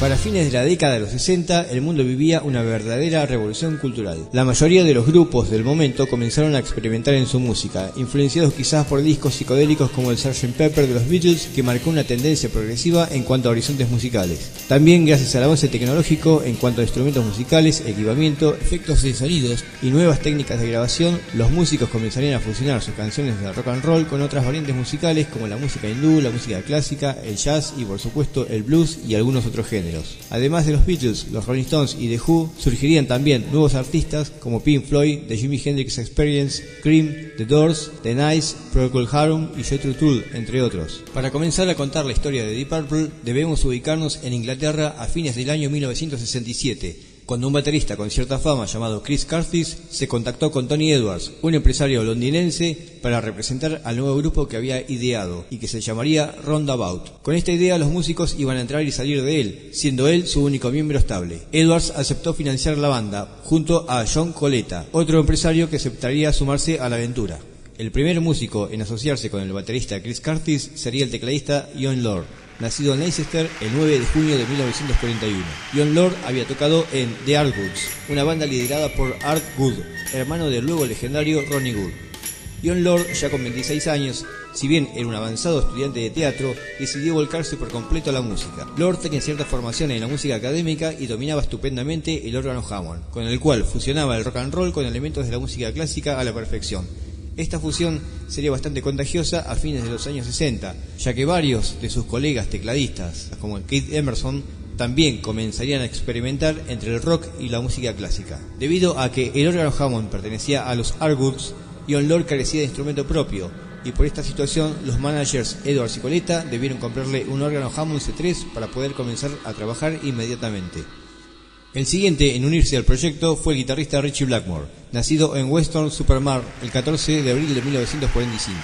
Para fines de la década de los 60, el mundo vivía una verdadera revolución cultural. La mayoría de los grupos del momento comenzaron a experimentar en su música, influenciados quizás por discos psicodélicos como el Sgt. Pepper de los Beatles, que marcó una tendencia progresiva en cuanto a horizontes musicales. También gracias al avance tecnológico en cuanto a instrumentos musicales, equipamiento, efectos de sonidos y nuevas técnicas de grabación, los músicos comenzarían a fusionar sus canciones de rock and roll con otras variantes musicales como la música hindú, la música clásica, el jazz y por supuesto el blues y algunos otros géneros. Además de los Beatles, los Rolling Stones y The Who, surgirían también nuevos artistas como Pink Floyd, The Jimi Hendrix Experience, Cream, The Doors, The Nice, Procol Harum y Jethro Tull, entre otros. Para comenzar a contar la historia de Deep Purple, debemos ubicarnos en Inglaterra a fines del año 1967, cuando un baterista con cierta fama llamado Chris Curtis se contactó con Tony Edwards, un empresario londinense, para representar al nuevo grupo que había ideado y que se llamaría Roundabout. Con esta idea los músicos iban a entrar y salir de él, siendo él su único miembro estable. Edwards aceptó financiar la banda junto a John Coletta, otro empresario que aceptaría sumarse a la aventura. El primer músico en asociarse con el baterista Chris Curtis sería el tecladista Jon Lord, nacido en Leicester el 9 de junio de 1941. Jon Lord había tocado en The Artwoods, una banda liderada por Art Wood, hermano del luego legendario Ronnie Wood. Jon Lord, ya con 26 años, si bien era un avanzado estudiante de teatro, decidió volcarse por completo a la música. Lord tenía cierta formación en la música académica y dominaba estupendamente el órgano Hammond, con el cual fusionaba el rock and roll con elementos de la música clásica a la perfección. Esta fusión sería bastante contagiosa a fines de los años 60, ya que varios de sus colegas tecladistas, como Keith Emerson, también comenzarían a experimentar entre el rock y la música clásica. Debido a que el órgano Hammond pertenecía a los Artwoods, Jon Lord carecía de instrumento propio, y por esta situación los managers Edwards y Coletta debieron comprarle un órgano Hammond C3 para poder comenzar a trabajar inmediatamente. El siguiente en unirse al proyecto fue el guitarrista Ritchie Blackmore, nacido en Weston-super-Mare el 14 de abril de 1945.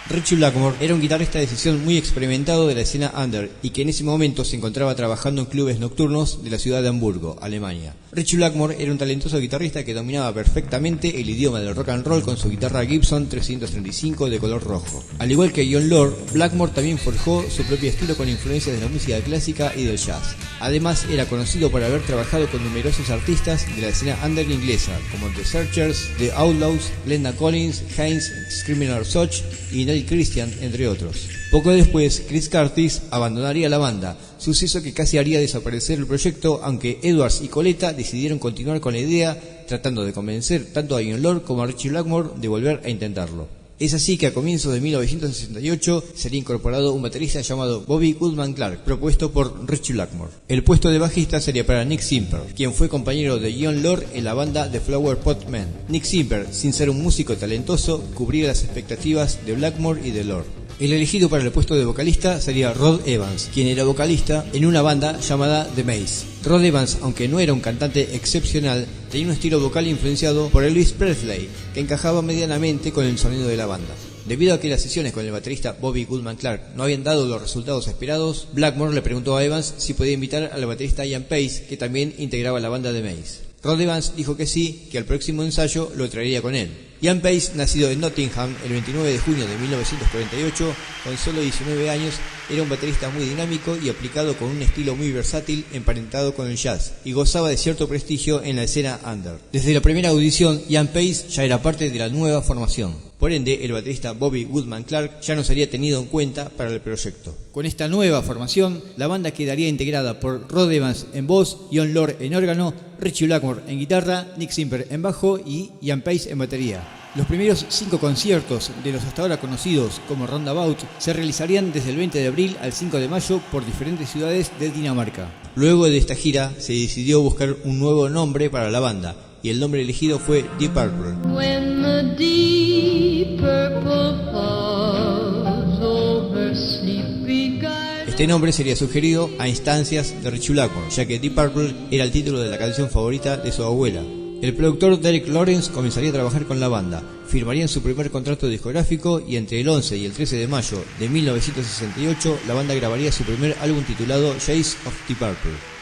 Ritchie Blackmore era un guitarrista de sesión muy experimentado de la escena under y que en ese momento se encontraba trabajando en clubes nocturnos de la ciudad de Hamburgo, Alemania. Ritchie Blackmore era un talentoso guitarrista que dominaba perfectamente el idioma del rock and roll con su guitarra Gibson 335 de color rojo. Al igual que Jon Lord, Blackmore también forjó su propio estilo con influencias de la música clásica y del jazz. Además, era conocido por haber trabajado con numerosos artistas de la escena under inglesa, como The Searchers, The Outlaws, Glenda Collins, Heinz, Screaming Soch y Neil Christian, entre otros. Poco después, Chris Curtis abandonaría la banda, suceso que casi haría desaparecer el proyecto, aunque Edwards y Coletta decidieron continuar con la idea, tratando de convencer tanto a Jon Lord como a Ritchie Blackmore de volver a intentarlo. Es así que a comienzos de 1968 sería incorporado un baterista llamado Bobby Goodman Clark, propuesto por Ritchie Blackmore. El puesto de bajista sería para Nick Simper, quien fue compañero de Jon Lord en la banda The Flower Pot Men. Nick Simper, sin ser un músico talentoso, cubría las expectativas de Blackmore y de Lord. El elegido para el puesto de vocalista sería Rod Evans, quien era vocalista en una banda llamada The Maze. Rod Evans, aunque no era un cantante excepcional, tenía un estilo vocal influenciado por Elvis Presley, que encajaba medianamente con el sonido de la banda. Debido a que las sesiones con el baterista Bobby Goodman Clark no habían dado los resultados esperados, Blackmore le preguntó a Evans si podía invitar al baterista Ian Pace, que también integraba la banda The Maze. Rod Evans dijo que sí, que al próximo ensayo lo traería con él. Ian Pace, nacido en Nottingham el 29 de junio de 1948, con solo 19 años, era un baterista muy dinámico y aplicado con un estilo muy versátil emparentado con el jazz, y gozaba de cierto prestigio en la escena under. Desde la primera audición, Ian Pace ya era parte de la nueva formación. Por ende, el baterista Bobby Goodman Clark ya no sería tenido en cuenta para el proyecto. Con esta nueva formación, la banda quedaría integrada por Rod Evans en voz, Jon Lord en órgano, Ritchie Blackmore en guitarra, Nick Simper en bajo y Ian Pace en batería. Los primeros 5 conciertos de los hasta ahora conocidos como Roundabout se realizarían desde el 20 de abril al 5 de mayo por diferentes ciudades de Dinamarca. Luego de esta gira se decidió buscar un nuevo nombre para la banda y el nombre elegido fue Deep Purple. When the deep purple falls over sleepy gardens. Este nombre sería sugerido a instancias de Ritchie Blackmore, ya que Deep Purple era el título de la canción favorita de su abuela. El productor Derek Lawrence comenzaría a trabajar con la banda, firmarían su primer contrato discográfico y entre el 11 y el 13 de mayo de 1968 la banda grabaría su primer álbum titulado Shades of Deep Purple.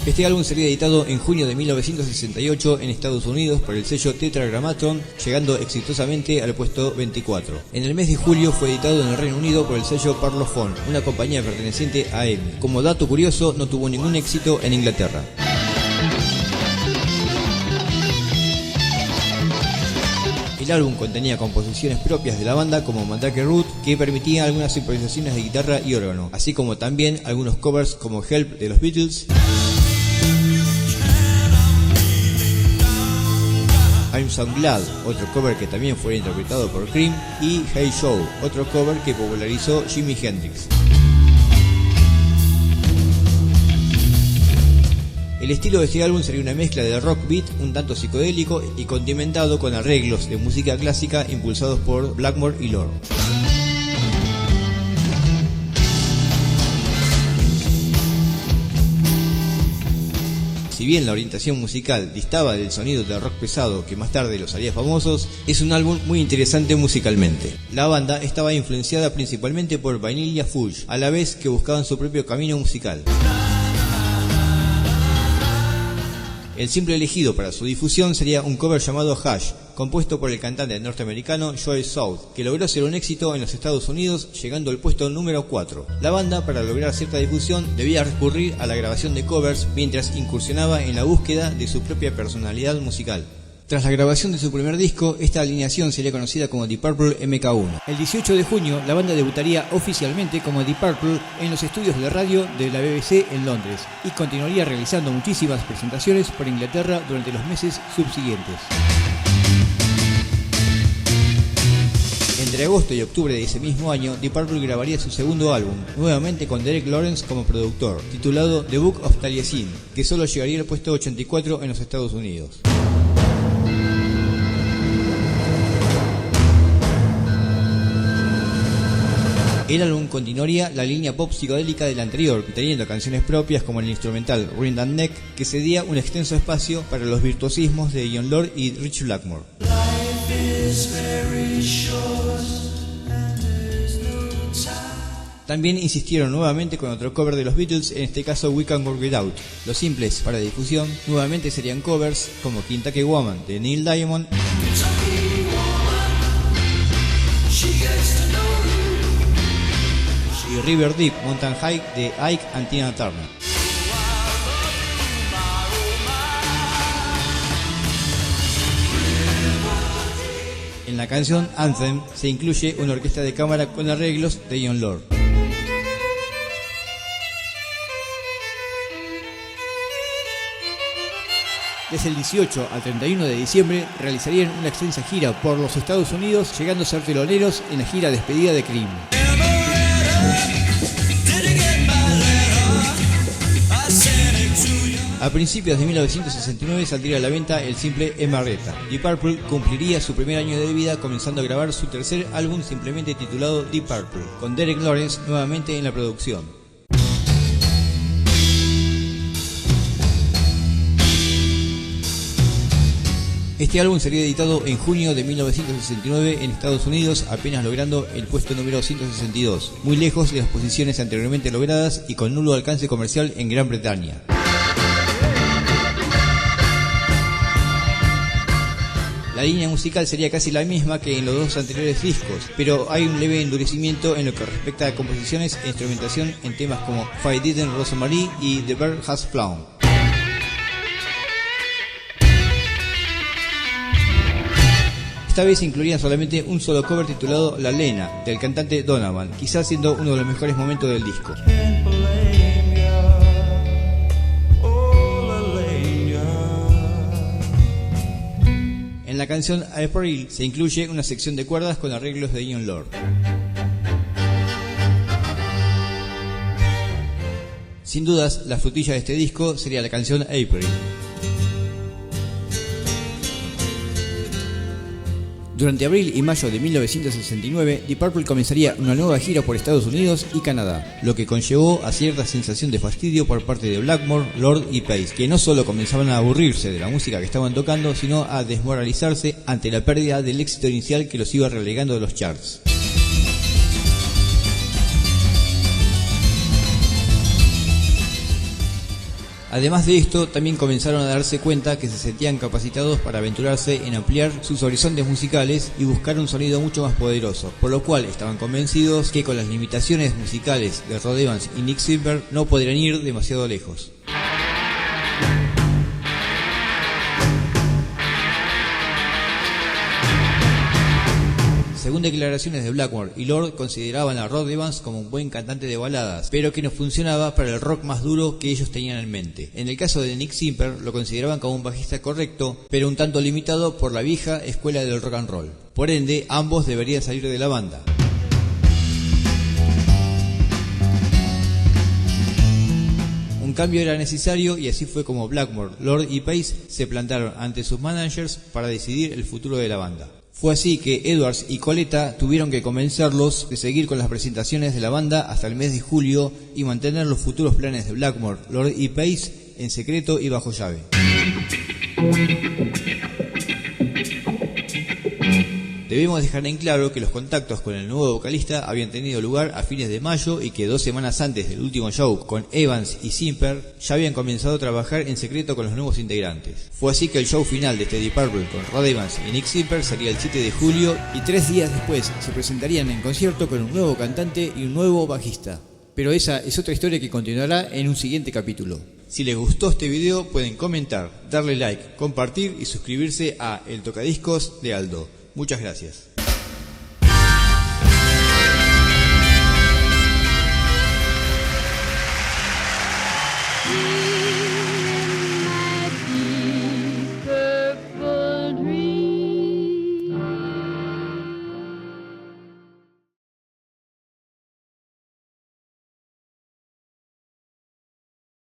Este álbum sería editado en junio de 1968 en Estados Unidos por el sello Tetragrammaton, llegando exitosamente al puesto 24. En el mes de julio fue editado en el Reino Unido por el sello Parlophone, una compañía perteneciente a EMI. Como dato curioso, no tuvo ningún éxito en Inglaterra. El álbum contenía composiciones propias de la banda como Mandrake Root, que permitía algunas improvisaciones de guitarra y órgano, así como también algunos covers como Help de los Beatles, I'm So Glad, otro cover que también fue interpretado por Cream, y Hey Joe, otro cover que popularizó Jimi Hendrix. El estilo de este álbum sería una mezcla de rock beat un tanto psicodélico y condimentado con arreglos de música clásica impulsados por Blackmore y Lord. Si bien la orientación musical distaba del sonido del rock pesado que más tarde los haría famosos, es un álbum muy interesante musicalmente. La banda estaba influenciada principalmente por Vanilla Fudge, a la vez que buscaban su propio camino musical. El simple elegido para su difusión sería un cover llamado Hush, compuesto por el cantante norteamericano Joel South, que logró ser un éxito en los Estados Unidos, llegando al puesto número 4. La banda, para lograr cierta difusión, debía recurrir a la grabación de covers mientras incursionaba en la búsqueda de su propia personalidad musical. Tras la grabación de su primer disco, esta alineación sería conocida como Deep Purple MK1. El 18 de junio, la banda debutaría oficialmente como Deep Purple en los estudios de radio de la BBC en Londres y continuaría realizando muchísimas presentaciones por Inglaterra durante los meses subsiguientes. Entre agosto y octubre de ese mismo año, Deep Purple grabaría su segundo álbum, nuevamente con Derek Lawrence como productor, titulado The Book of Taliesin, que solo llegaría al puesto 84 en los Estados Unidos. El álbum continuaría la línea pop psicodélica del anterior, teniendo canciones propias como el instrumental Ring and Neck, que cedía un extenso espacio para los virtuosismos de Jon Lord y Rich Blackmore. También insistieron nuevamente con otro cover de los Beatles, en este caso We Can't Work Without. Los simples para difusión nuevamente serían covers como Kentucky Woman de Neil Diamond y River Deep Mountain High de Ike and Tina Turner. En la canción Anthem se incluye una orquesta de cámara con arreglos de Jon Lord. Desde el 18 al 31 de diciembre realizarían una extensa gira por los Estados Unidos, llegando a ser teloneros en la gira despedida de Cream. A principios de 1969 saldría a la venta el simple Emarreta. Deep Purple cumpliría su primer año de vida comenzando a grabar su tercer álbum simplemente titulado Deep Purple, con Derek Lawrence nuevamente en la producción. Este álbum sería editado en junio de 1969 en Estados Unidos, apenas logrando el puesto número 162, muy lejos de las posiciones anteriormente logradas y con nulo alcance comercial en Gran Bretaña. La línea musical sería casi la misma que en los dos anteriores discos, pero hay un leve endurecimiento en lo que respecta a composiciones e instrumentación en temas como If I Didn't Rosemary y The Bird Has Flown. Esta vez incluirían solamente un solo cover titulado La Lena, del cantante Donovan, quizás siendo uno de los mejores momentos del disco. En la canción April se incluye una sección de cuerdas con arreglos de Jon Lord. Sin dudas, la frutilla de este disco sería la canción April. Durante abril y mayo de 1969, Deep Purple comenzaría una nueva gira por Estados Unidos y Canadá, lo que conllevó a cierta sensación de fastidio por parte de Blackmore, Lord y Paice, que no solo comenzaban a aburrirse de la música que estaban tocando, sino a desmoralizarse ante la pérdida del éxito inicial que los iba relegando de los charts. Además de esto, también comenzaron a darse cuenta que se sentían capacitados para aventurarse en ampliar sus horizontes musicales y buscar un sonido mucho más poderoso, por lo cual estaban convencidos que con las limitaciones musicales de Rod Evans y Nick Silver no podrían ir demasiado lejos. Según declaraciones de Blackmore y Lord, consideraban a Rod Evans como un buen cantante de baladas, pero que no funcionaba para el rock más duro que ellos tenían en mente. En el caso de Nick Silver, lo consideraban como un bajista correcto, pero un tanto limitado por la vieja escuela del rock and roll. Por ende, ambos deberían salir de la banda. Un cambio era necesario y así fue como Blackmore, Lord y Pace se plantaron ante sus managers para decidir el futuro de la banda. Fue así que Edwards y Coletta tuvieron que convencerlos de seguir con las presentaciones de la banda hasta el mes de julio y mantener los futuros planes de Blackmore, Lord y Pace en secreto y bajo llave. Debemos dejar en claro que los contactos con el nuevo vocalista habían tenido lugar a fines de mayo y que 2 semanas antes del último show con Evans y Silver ya habían comenzado a trabajar en secreto con los nuevos integrantes. Fue así que el show final de Deep Purple con Rod Evans y Nick Silver sería el 7 de julio y 3 días después se presentarían en concierto con un nuevo cantante y un nuevo bajista. Pero esa es otra historia que continuará en un siguiente capítulo. Si les gustó este video pueden comentar, darle like, compartir y suscribirse a El Tocadiscos de Aldo. Muchas gracias.